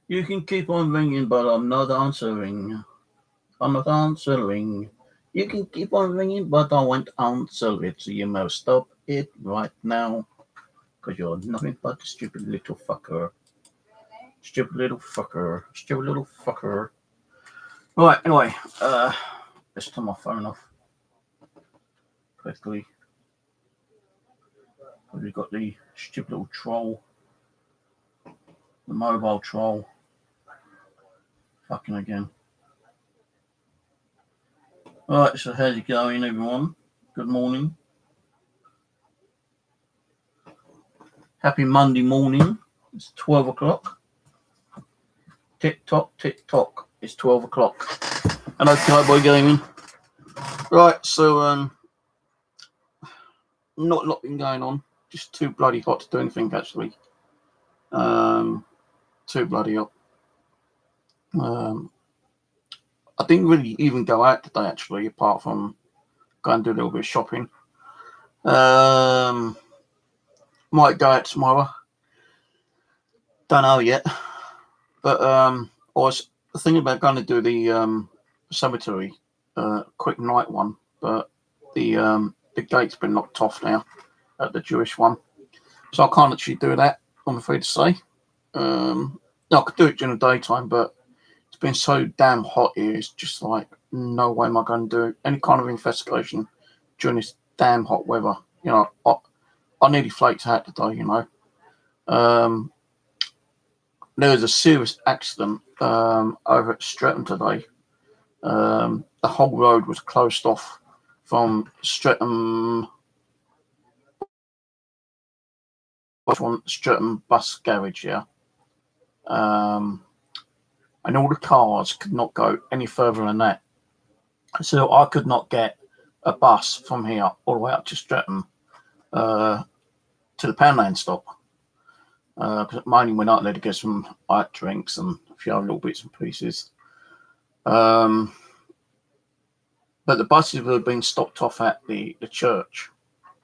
You can keep on ringing, but I'm not answering. I'm not answering. You can keep on ringing, but I won't answer it. So you must stop it right now. Because you're nothing but a stupid little fucker. Stupid little fucker. Stupid little fucker. Right, anyway, let's turn my phone off quickly. We've got the stupid little troll. The mobile troll. Fucking again. Alright, so how's it going, everyone? Good morning. Happy Monday morning. It's 12 o'clock. Tick tock, tick tock. It's 12 o'clock. Hello, Cowboy Gaming. Right, so, not a lot been going on. Just too bloody hot to do anything, actually. Too bloody hot. I didn't really even go out today, actually, apart from going and do a little bit of shopping. Might go out tomorrow. Don't know yet. But I was thinking about going to do the cemetery quick night one, but the gate's been knocked off now at the Jewish one, so I can't actually do that, I'm afraid to say. I could do it during the daytime, but it's been so damn hot here. It's just like, no way am I going to do any kind of investigation during this damn hot weather. You know, I nearly flaked out today, you know. There was a serious accident over at Streatham today. The whole road was closed off from Streatham bus garage, yeah. And all the cars could not go any further than that. So I could not get a bus from here all the way up to Streatham to the Poundland stop. Because mainly went out there to get some light drinks and a few other little bits and pieces. But the buses have been stopped off at the church.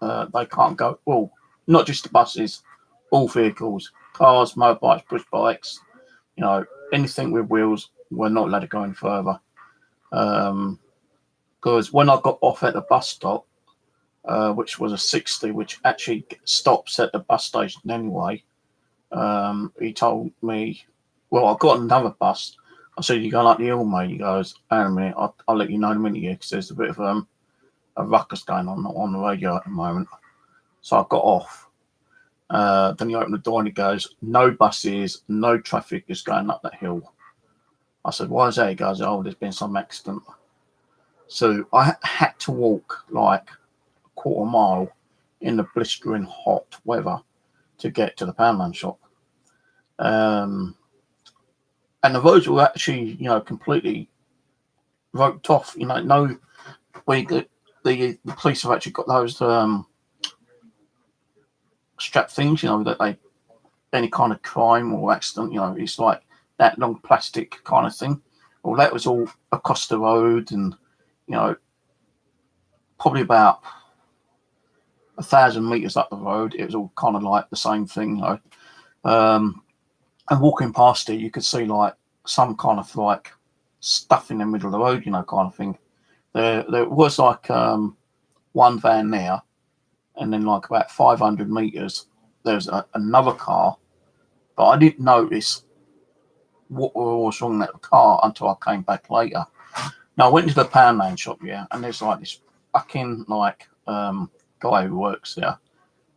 They can't go. Well, not just the buses, all vehicles, cars, motorbikes, push bikes, you know, anything with wheels, we're not allowed to go any further. Because when I got off at the bus stop, which was a 60, which actually stops at the bus station anyway, he told me, well, I got another bus. I said, you going up the hill, mate? He goes, hang on a minute, I'll let you know in a minute here, because there's a bit of a ruckus going on the radio at the moment. So I got off. Then he opened the door and he goes, no buses, no traffic is going up that hill. I said, why is that? He goes, oh, there's been some accident. So I had to walk like a quarter mile in the blistering hot weather to get to the Poundland shop. And the roads were actually, you know, completely roped off. You know, no, the police have actually got those strap things, you know, that they, any kind of crime or accident, you know, it's like that long plastic kind of thing. Well, that was all across the road, and, you know, probably about 1,000 meters up the road, it was all kind of like the same thing, you know. And walking past it, you could see like some kind of like stuff in the middle of the road, you know, kind of thing. There was like one van there, and then like about 500 meters, there's another car, but I didn't notice what was wrong with that car until I came back later. Now I went to the Poundland shop, yeah, and there's like this fucking like guy who works there,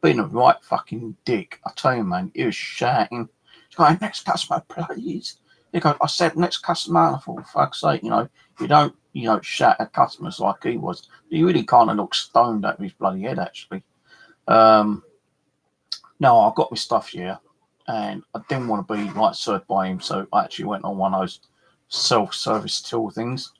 being a right fucking dick. I tell you, man, he was shouting. He's going, next customer, please. He goes, I said next customer. I thought, for fuck's sake, you know, you don't, you know, shout at customers like he was. He really kind of looked stoned out of his bloody head, actually. No, I got my stuff here, and I didn't want to be like served by him, so I actually went on one of those self-service till things.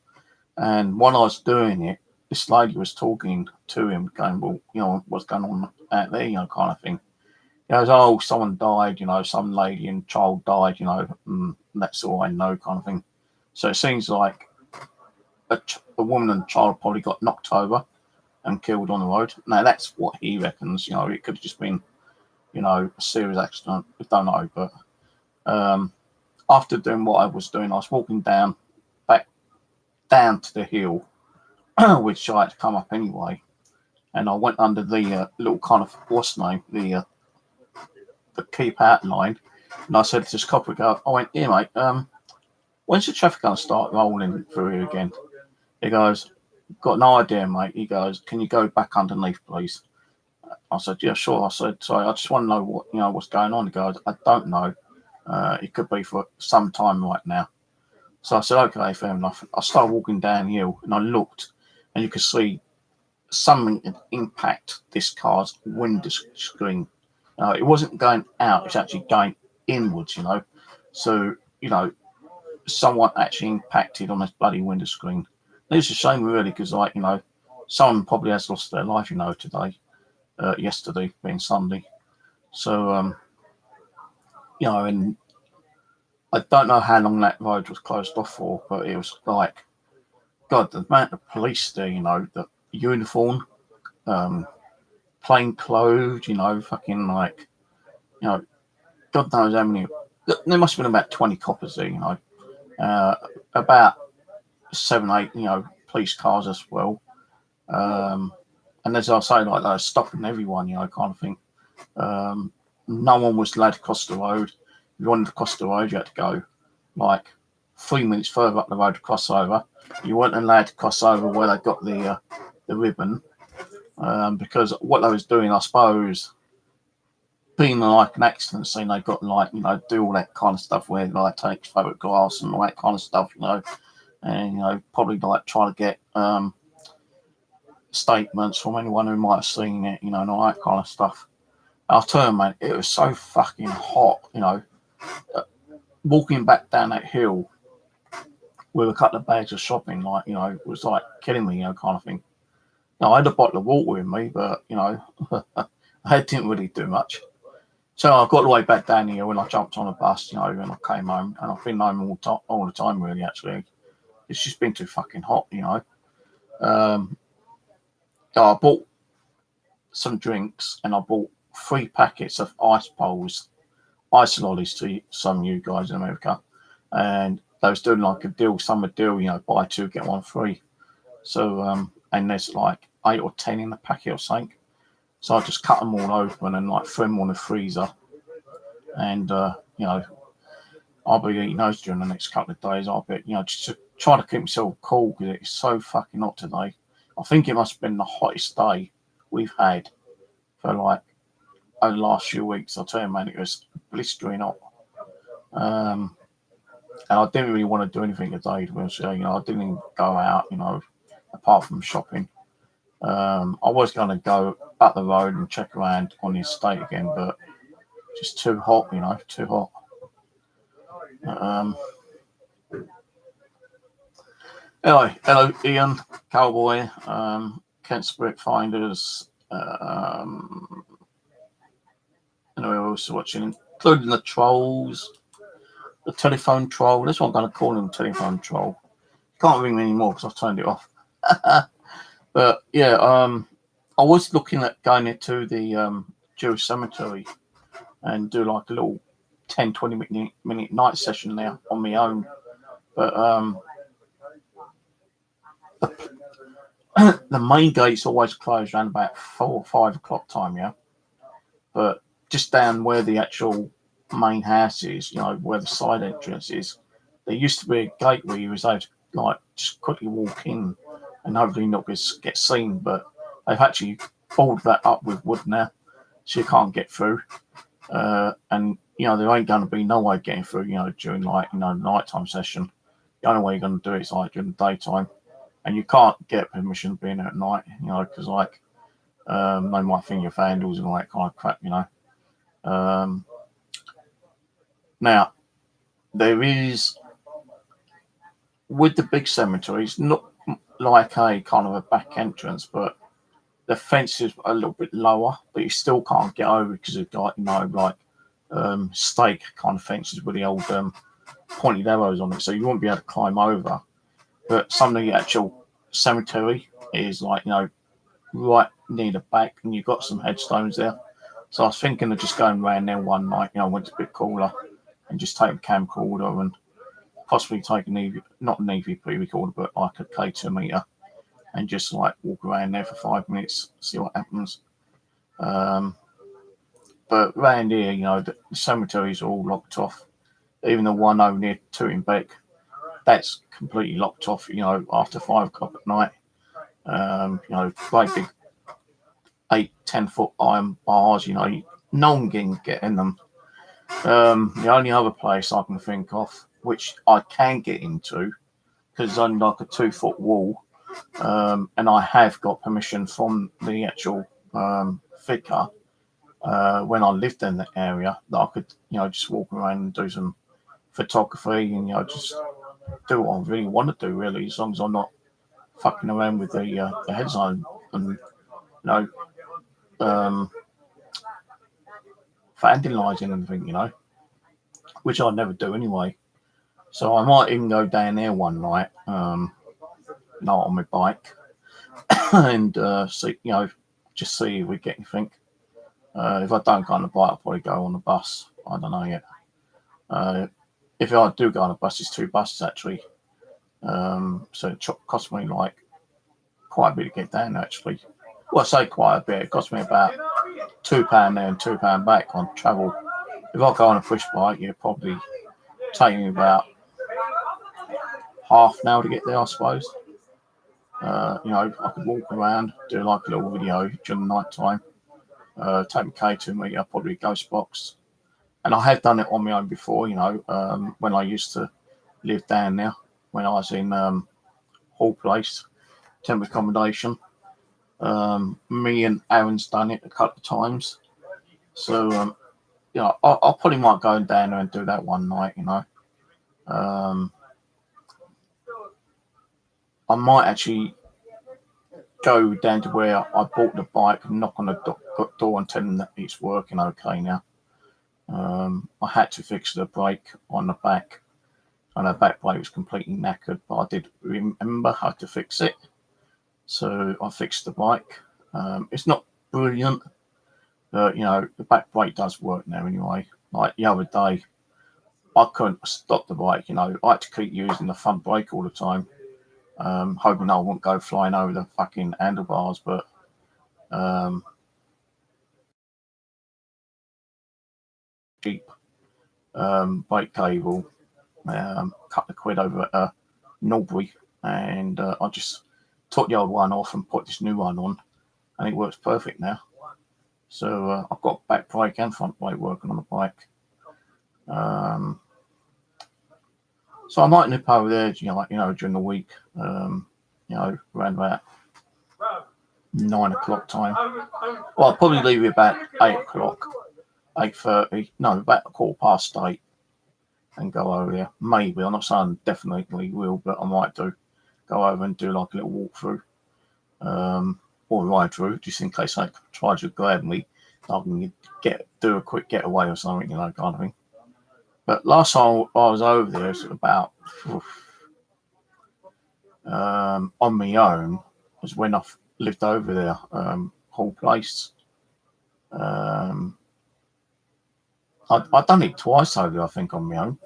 And when I was doing it, this lady was talking to him, going, "Well, what's going on out there, kind of thing." He goes, "Oh, someone died, some lady and child died, that's all I know," kind of thing. So it seems like a woman and child probably got knocked over and killed on the road. Now that's what he reckons. It could have just been, a serious accident. I don't know, but after doing what I was doing, I was walking back down to the hill, which I had to come up anyway, and I went under the little kind of what's the name, the keep out line, and I said to this copper, I went, "Here, mate, when's the traffic going to start rolling through here again?" He goes, "Got no idea, mate." He goes, "Can you go back underneath, please?" I said, "Yeah, sure." I said, "Sorry, I just want to know what's going on." He goes, "I don't know. It could be for some time right now." So I said, "Okay, fair enough." I started walking downhill, and I looked, and you could see something had impacted this car's window screen. It wasn't going out; it's actually going inwards. So someone actually impacted on this bloody window screen. And it's a shame, really, because someone probably has lost their life, today, yesterday being Sunday. So and I don't know how long that road was closed off for, but it was like, God, the amount of police there, the uniform, plain clothes, fucking like, God knows how many. There must have been about 20 coppers there, about 7, 8, police cars as well. And as I say, like they're stopping everyone, kind of thing. No one was allowed to cross the road. If you wanted to cross the road, you had to go like 3 minutes further up the road to cross over. You weren't allowed to cross over where they got the ribbon, because what they was doing, I suppose, being like an accident scene, they got do all that kind of stuff where they take photographs and all that kind of stuff, and probably like try to get statements from anyone who might have seen it, and all that kind of stuff. I'll tell you, man, it was so fucking hot, walking back down that hill with a couple of bags of shopping, it was like killing me, kind of thing. Now, I had a bottle of water with me, but, I didn't really do much. So I got the way back down here when I jumped on a bus, and I came home, and I've been home all the time, really, actually. It's just been too fucking hot, I bought some drinks, and I bought 3 packets of ice lollies to some of you guys in America, and they was doing like a deal, summer deal, buy 2 get 1 free. So and there's like 8 or 10 in the packet or something. So I just cut them all open and like threw them on the freezer, and I'll be eating those during the next couple of days. I'll be just to try to keep myself cool because it's so fucking hot today. I think it must have been the hottest day we've had for like over the last few weeks. I'll tell you, man, it was blistering hot. And I didn't really want to do anything today, to be honest with you. I didn't even go out, apart from shopping. I was going to go up the road and check around on the estate again, but just too hot, too hot. Hello, Ian, Cowboy, Kent Spirit Finders, and who else is watching, including the trolls, the telephone troll. That's what I'm going to call him, telephone troll. Can't ring me anymore because I've turned it off. But yeah, I was looking at going into the Jewish cemetery and do like a little 10-20 minute night session there on my own. But the main gate's always closed around about 4 or 5 o'clock time, yeah. But just down where the actual main house is, where the side entrance is, there used to be a gate where you was able to like just quickly walk in and hopefully not get seen. But they've actually pulled that up with wood now, so you can't get through. And there ain't going to be no way getting through, during like nighttime session. The only way you're going to do it is like during the daytime, and you can't get permission being at night, because like They might think you're vandals and all that kind of crap, Now, there is, with the big cemeteries, not like a kind of a back entrance, but the fence is a little bit lower, but you still can't get over because of stake kind of fences with the old pointed arrows on it, so you won't be able to climb over. But some of the actual cemetery is right near the back, and you've got some headstones there. So I was thinking of just going around there one night, when it's a bit cooler, and just take a camcorder and possibly take not an EVP recorder, but like a K2 meter, and just walk around there for 5 minutes, see what happens. But around here, the cemeteries are all locked off. Even the one over near Tootingbeck, that's completely locked off, after 5 o'clock at night. Great big 8-10 foot iron bars, no one can get in them. The only other place I can think of, which I can get into, because it's only like a 2 foot wall, and I have got permission from the actual vicar when I lived in the area, that I could, just walk around and do some photography and, just do what I really want to do, really, as long as I'm not fucking around with the head zone and, vandalising anything, which I never do anyway. So I might even go down there one night, on my bike, and see, just see if we get anything. If I don't go on the bike, I'll probably go on the bus. I don't know yet. If I do go on a bus, it's 2 buses actually. So it cost me quite a bit to get down actually. Well, I say quite a bit. It cost me about £2 there and £2 back on travel. If I go on a push bike, it'll probably take me about half an hour to get there, I suppose. I could walk around, do like a little video during the night time. Take my K2 meter, probably a ghost box. And I have done it on my own before, when I used to live down there, when I was in Hall Place, temporary accommodation. Me and Aaron's done it a couple of times. So, I probably might go down there and do that one night, I might actually go down to where I bought the bike and knock on the door and tell them that it's working okay now. I had to fix the brake on the back, and the back brake was completely knackered, but I did remember how to fix it. So I fixed the bike. It's not brilliant, but the back brake does work now anyway. Like the other day, I couldn't stop the bike, I had to keep using the front brake all the time, hoping I wouldn't go flying over the fucking handlebars, but cheap brake cable, couple of quid over at Norbury, and I just took the old one off and put this new one on, and it works perfect now. So I've got back brake and front brake working on the bike. So I might nip over there, during the week, around about 9 o'clock time. Well, I'll probably leave it about 8 o'clock, 8:30. No, about 8:15, and go over there. Maybe, I'm not saying definitely will, but I might go over and do like a little walkthrough, or ride through, just in case I try to grab me, I can do a quick getaway or something, kind of thing. But last time I was over there, it was about on my own, was when I lived over there, Hall Place. I've done it twice over there, I think, on my own.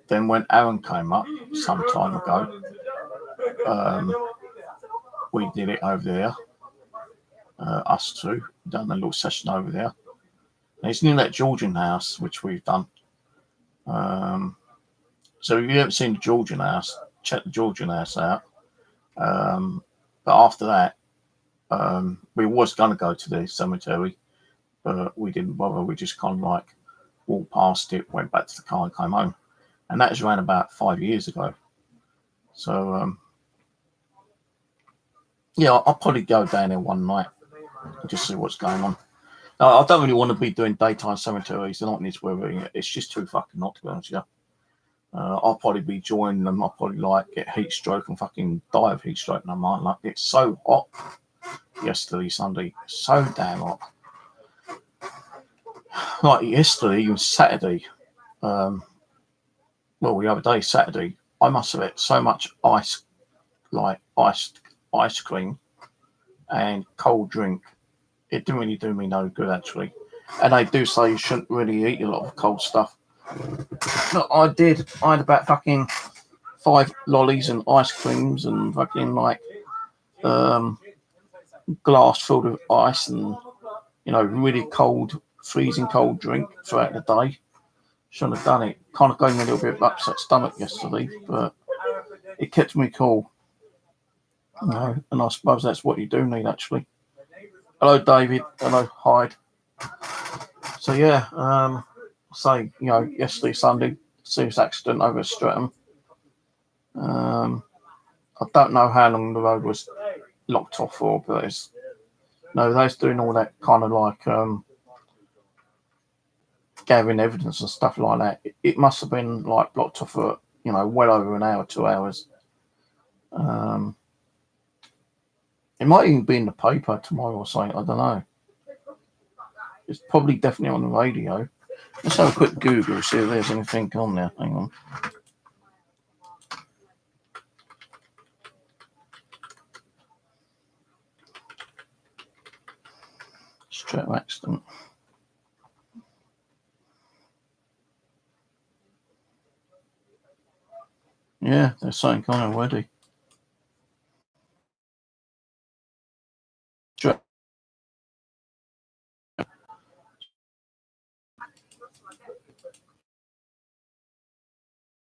Then when Aaron came up some time ago, we did it over there. Us two done a little session over there. And it's near that Georgian house, which we've done. So if you haven't seen the Georgian house, check the Georgian house out. But after that, we was going to go to the cemetery, but we didn't bother. We just kind of walked past it, went back to the car and came home. And that was around about 5 years ago. So Yeah, I'll probably go down there one night and just see what's going on. I don't really want to be doing daytime cemeteries. They're not in this weather. It's just too fucking hot, to be honest with you. I'll probably be joining them. I'll probably like get heat stroke and fucking die of heat stroke. No, mind, like it's so hot yesterday, Sunday, so damn hot. Like yesterday, even Saturday. Well, the other day, Saturday, I must have ate so much ice, like iced ice cream and cold drink. It didn't really do me no good, actually. And they do say you shouldn't really eat a lot of cold stuff. But I did. I had about fucking 5 lollies and ice creams and fucking like um, glass filled with ice and really cold, freezing cold drink throughout the day. Shouldn't have done it. Kind of gave me a little bit of upset stomach yesterday, but it kept me cool. And I suppose that's what you do need actually. Hello, David. Hello, Hyde. So yeah, yesterday Sunday, serious accident over Streatham. I don't know how long the road was locked off for, but they was doing all that kind of like gathering evidence and stuff like that. It must have been like blocked off for well over an hour, 2 hours. It might even be in the paper tomorrow or something. I don't know. It's probably definitely on the radio. Let's have a quick Google, see if there's anything on there. Hang on. Streatham accident. Yeah, there's something on it already.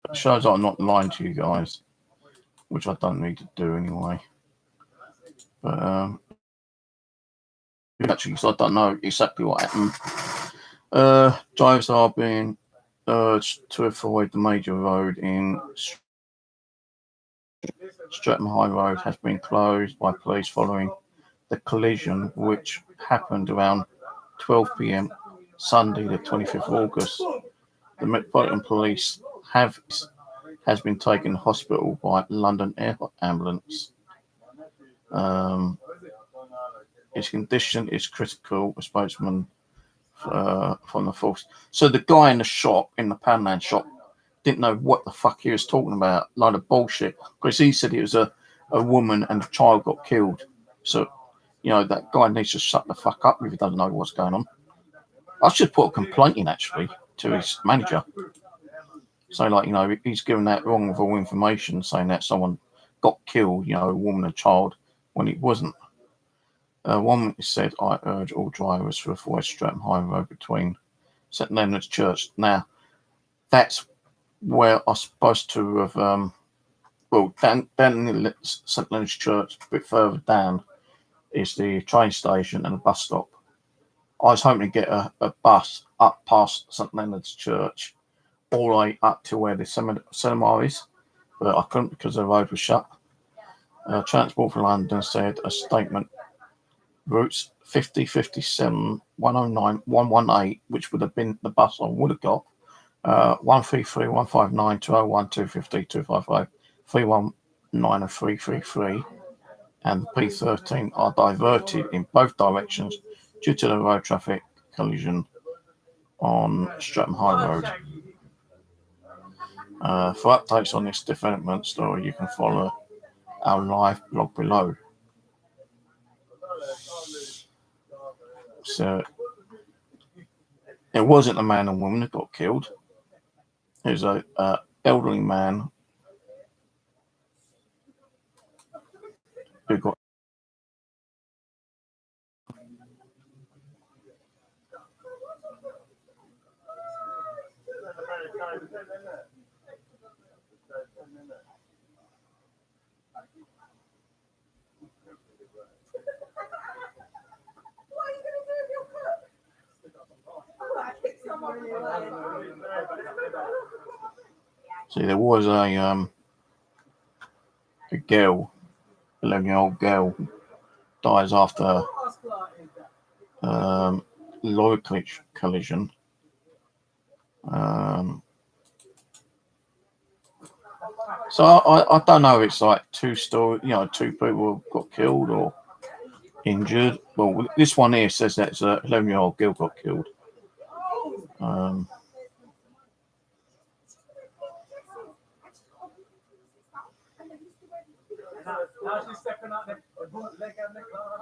It shows I'm not lying to you guys, which I don't need to do anyway. But actually, because I don't know exactly what happened. Drivers are being urged to avoid the major road in Streatham High Road has been closed by police following the collision, which happened around 12 p.m. Sunday, the 25th of August. The Metropolitan Police has been taken to hospital by London Air Ambulance. His condition is critical, a spokesman from the force. So the guy in the shop, in the Poundland shop, didn't know what the fuck he was talking about, a load of bullshit. Because he said it was a woman and a child got killed. So, that guy needs to shut the fuck up if he doesn't know what's going on. I should put a complaint in, actually, to his manager. So, he's given that wrongful information, saying that someone got killed, a woman and child, when it wasn't. One witness said, I urge all drivers to avoid Streatham High Road between St Leonard's Church. Now, that's where I'm supposed to have, down in St Leonard's Church, a bit further down, is the train station and a bus stop. I was hoping to get a bus up past St Leonard's Church, all the way up to where the cinema is, but I couldn't because the road was shut. Transport for London said a statement. Routes 50, 57, 109, 118, which would have been the bus I would have got, 133, 159, 201, 250, 255, 319 and 333, and the P13 are diverted in both directions due to the road traffic collision on Streatham High Road. For updates on this development story, you can follow our live blog below. So it wasn't a man and woman that got killed. It was a elderly man who got. See, there was a girl, 11-year-old girl, dies after lorry collision. So I don't know if it's like two people got killed or injured. Well, this one here says that it's a 11-year-old girl got killed.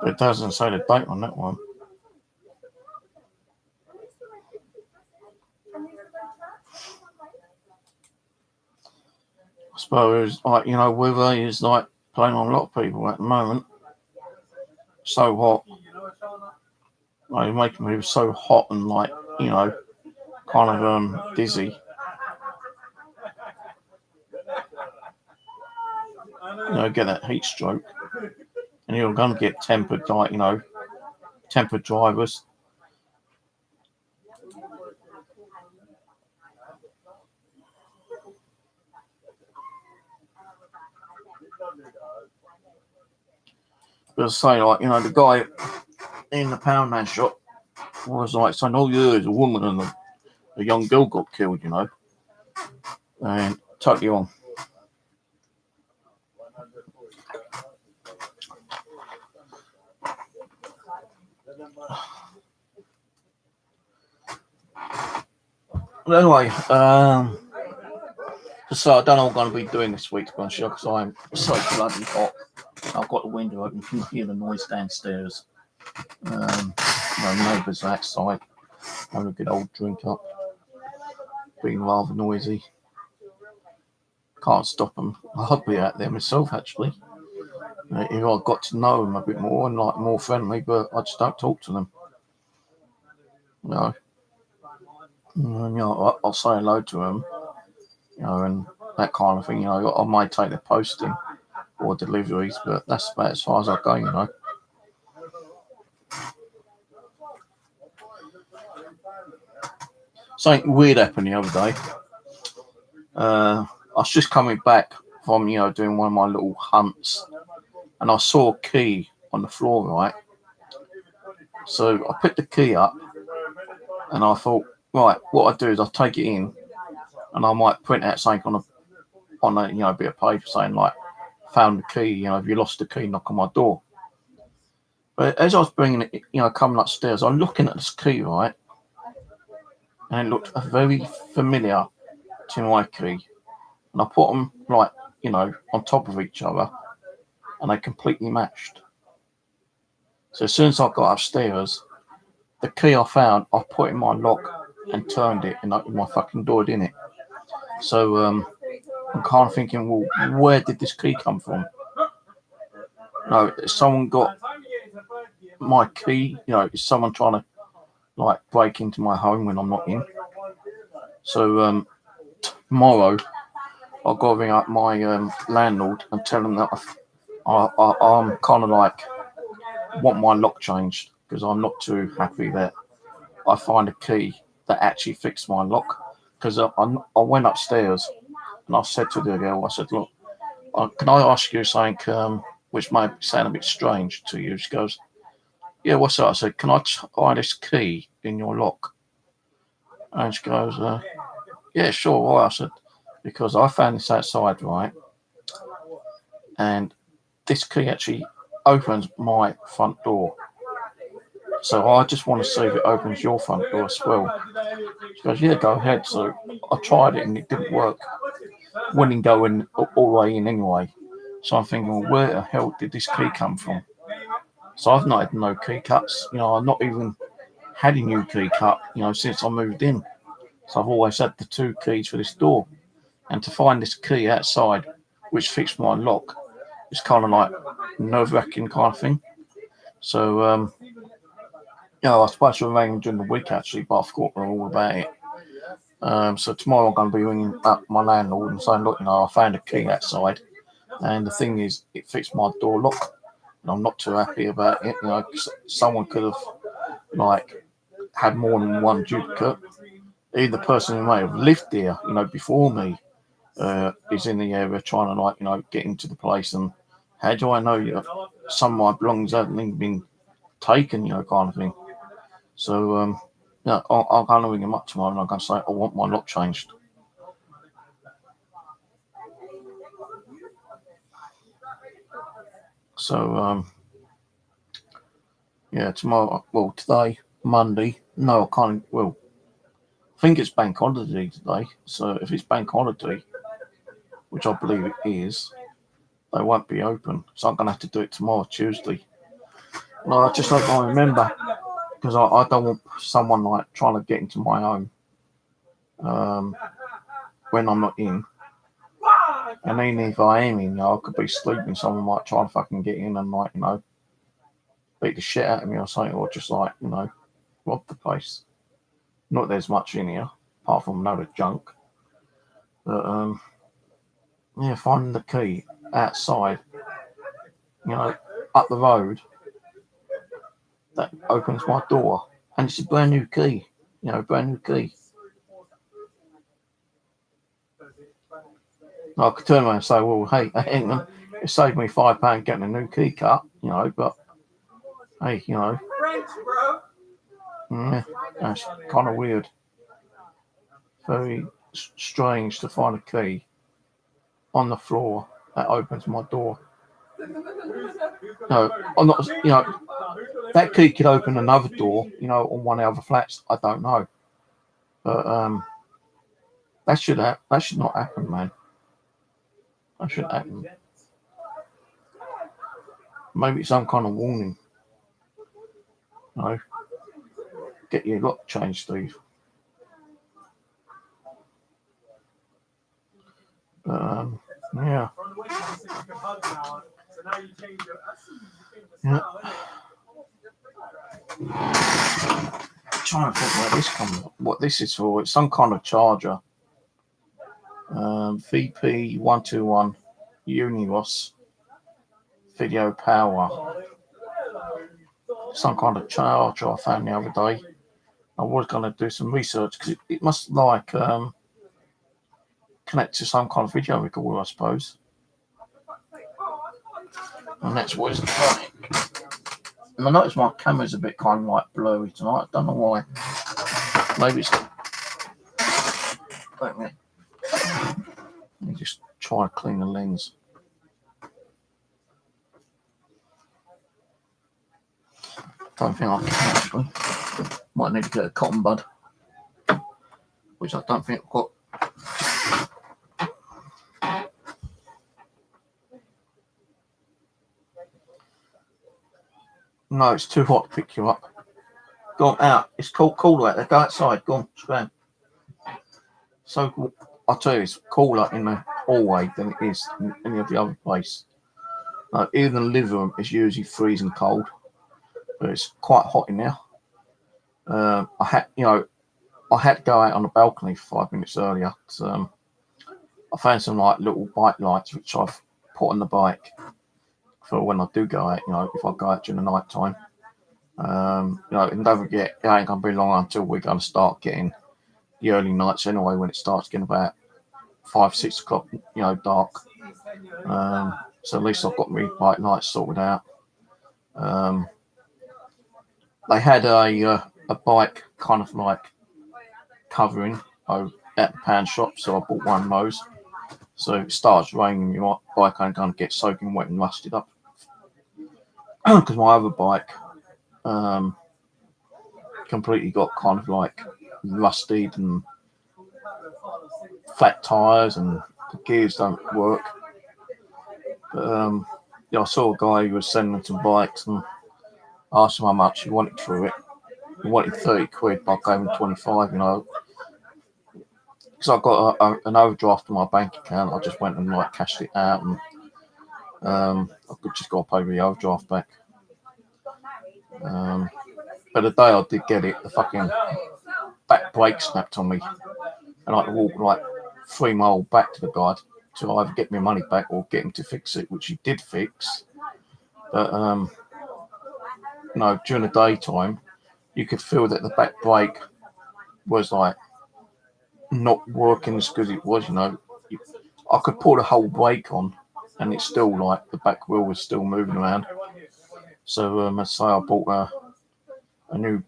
It doesn't say the date on that one. I suppose, like, weather is like playing on a lot of people at the moment. So hot. Like, making me so hot and like, kind of dizzy. Get that heat stroke. And you're going to get tempered, like, tempered drivers. But say, like, the guy in the pound man shop was like saying, "Oh yeah, there's a woman and a young girl got killed," and totally wrong. But anyway, so I don't know what I'm going to be doing this week, because I'm so bloody hot. I've got the window open, you can hear the noise downstairs. Neighbours outside having a good old drink up, being rather noisy. Can't stop them. I'd be out there myself, actually. If I got to know them a bit more and like more friendly, but I just don't talk to them. I'll say hello to them, and that kind of thing. I might take the posting or deliveries, but that's about as far as I go. Something weird happened the other day. I was just coming back from doing one of my little hunts, and I saw a key on the floor, right? So I picked the key up, and I thought, right, what I do is I take it in, and I might print out something on a bit of paper saying like, found the key. If you lost the key, knock on my door. But as I was bringing it, coming upstairs, I'm looking at this key, right, and it looked very familiar to my key, and I put them like on top of each other, and they completely matched. So as soon as I got upstairs, the key I found, I put in my lock and turned it, and opened my fucking door, didn't it? So I'm kind of thinking, well, where did this key come from? No, someone got my key. Is someone trying to like break into my home when I'm not in? So tomorrow I've got to ring up my landlord and tell him that I'm kind of like want my lock changed, because I'm not too happy that I find a key that actually fixed my lock. Because I went upstairs and I said to the girl, I said, look, can I ask you something which might sound a bit strange to you? She goes, yeah, what's that? I said, can I try this key in your lock? And she goes, yeah, sure. Why? I said, because I found this outside, right? And this key actually opens my front door. So I just want to see if it opens your front door as well. She goes, yeah, go ahead. So I tried it and it didn't work. Wouldn't go in all the way in anyway. So I'm thinking, well, where the hell did this key come from? So I've not had no key cuts. I've not even had a new key cut, since I moved in. So I've always had the two keys for this door. And to find this key outside, which fixed my lock, it's kind of like nerve-wracking kind of thing. So, I was supposed to remain during the week actually, but I forgot all about it. So tomorrow I'm going to be ringing up my landlord and saying, look, I found a key outside, and the thing is, it fixed my door lock, and I'm not too happy about it. Someone could have like had more than one duplicate. Even the person who may have lived there, before me, is in the area trying to get into the place. And how do I know some of my belongings haven't even been taken, kind of thing. So, yeah, I'll go and ring him up tomorrow and I'm going to say I want my lock changed. So, yeah, tomorrow, well, today, Monday, no, I can't, well, I think it's bank holiday today. So if it's bank holiday, which I believe it is, they won't be open. So I'm going to have to do it tomorrow, Tuesday. No, I just don't remember because I don't want someone like trying to get into my home when I'm not in. And even if I am in, I could be sleeping. Someone might try to fucking get in and like, beat the shit out of me or something, or just like, rob the place. Not that there's much in here, apart from a load of junk. But yeah, finding the key outside, up the road, that opens my door, and it's a brand new key. Brand new key. I could turn around and say, well, hey, hang on, it saved me £5 getting a new key cut, but hey, yeah, that's kind of weird. Very strange to find a key on the floor that opens my door. No, I'm not, that key could open another door, on one of the other flats. I don't know. But that should not happen, man. That shouldn't happen. Maybe it's some kind of warning. Get your lock changed, Steve. Yeah. Yeah. I'm trying to think where this comes. What this is for? It's some kind of charger. VP121 Uniros video power. Some kind of charger I found the other day. I was going to do some research because it must connect to some kind of video recorder, I suppose. And that's what it's like. And I notice my camera's a bit kind of like blurry tonight. I don't know why. Maybe it's. Wait a minute. Let me just try to clean the lens. Don't think I can actually. Might need to get a cotton bud, which I don't think I've got. No, it's too hot to pick you up. Go on, out. It's cold out there. Go outside. Go on, scram. So I'll tell you, it's cooler in the hallway than it is in any of the other place. Even the living room is usually freezing cold, but it's quite hot in there. I had to go out on the balcony for 5 minutes earlier. I found some like little bike lights which I've put on the bike for when I do go out. If I go out during the night time. And don't forget, it ain't gonna be long until we're gonna start getting the early nights anyway. When it starts getting about 5-6 o'clock, dark. So at least I've got my bike lights sorted out. They had a bike kind of like covering at the pound shop, so I bought one of those. So if it starts raining, your bike ain't going to get soaking wet and rusted up. Because my other bike completely got kind of like rusted and flat tires and the gears don't work. But I saw a guy who was selling some bikes and asked him how much he wanted for it. He wanted 30 quid, but I gave him 25, because I got an overdraft on my bank account. I just went and like cashed it out and I just got to pay the overdraft back. But the day I did get it, the fucking back brake snapped on me, and I had to walk like 3 miles back to the guy to either get my money back or get him to fix it, which he did fix. But during the daytime, you could feel that the back brake was like not working as good as it was. I could pull the whole brake on, and it's still like the back wheel was still moving around. So I say I bought a new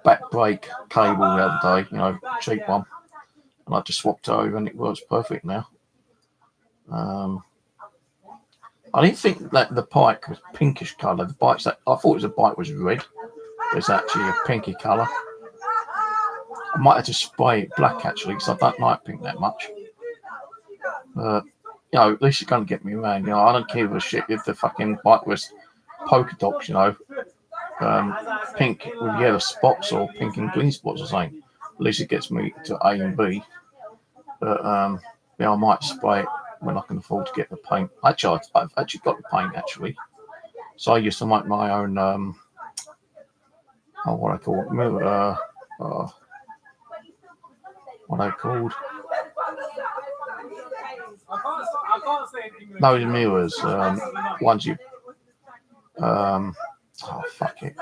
back brake cable the other day, cheap one, and I just swapped it over and it works perfect now. I didn't think that the bike was pinkish colour. I thought the bike was red. It's actually a pinky colour. I might have to spray it black actually, because I don't like pink that much. At least it's going to get me around. I don't give a shit if the fucking bike was polka dots, pink with yellow spots or pink and green spots or something. At least it gets me to A and B. But I might spray it when I can afford to get the paint. Actually, I've actually got the paint actually. So I used to make my own. What I call it, mirror. What are they called? No, the mirrors. Ones you. Fuck it.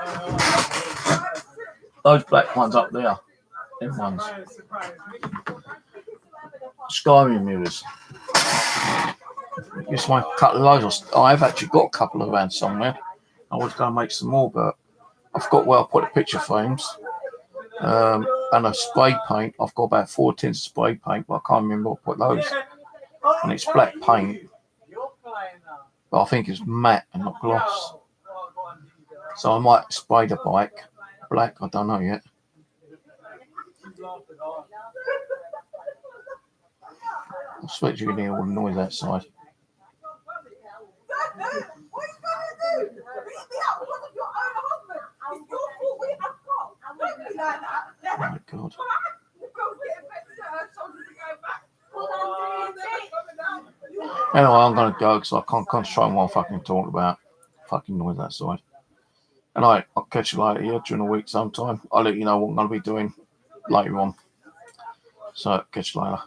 Those black ones up there. Them ones. Skyrim mirrors. Just want a couple of those. I've actually got a couple around somewhere. I was going to make some more, but I forgot where I put the picture frames. And a spray paint. I've got about 4 tins of spray paint, but I can't remember what I put those. And it's black paint. But I think it's matte and not gloss. So I might spray the bike black. I don't know yet. I swear you can hear all the noise outside. Oh my God. Anyway, I'm going to go because I can't concentrate on what I'm fucking talking about. Fucking noise outside. And I'll catch you later here during the week sometime. I'll let you know what I'm going to be doing later on. So, catch you later.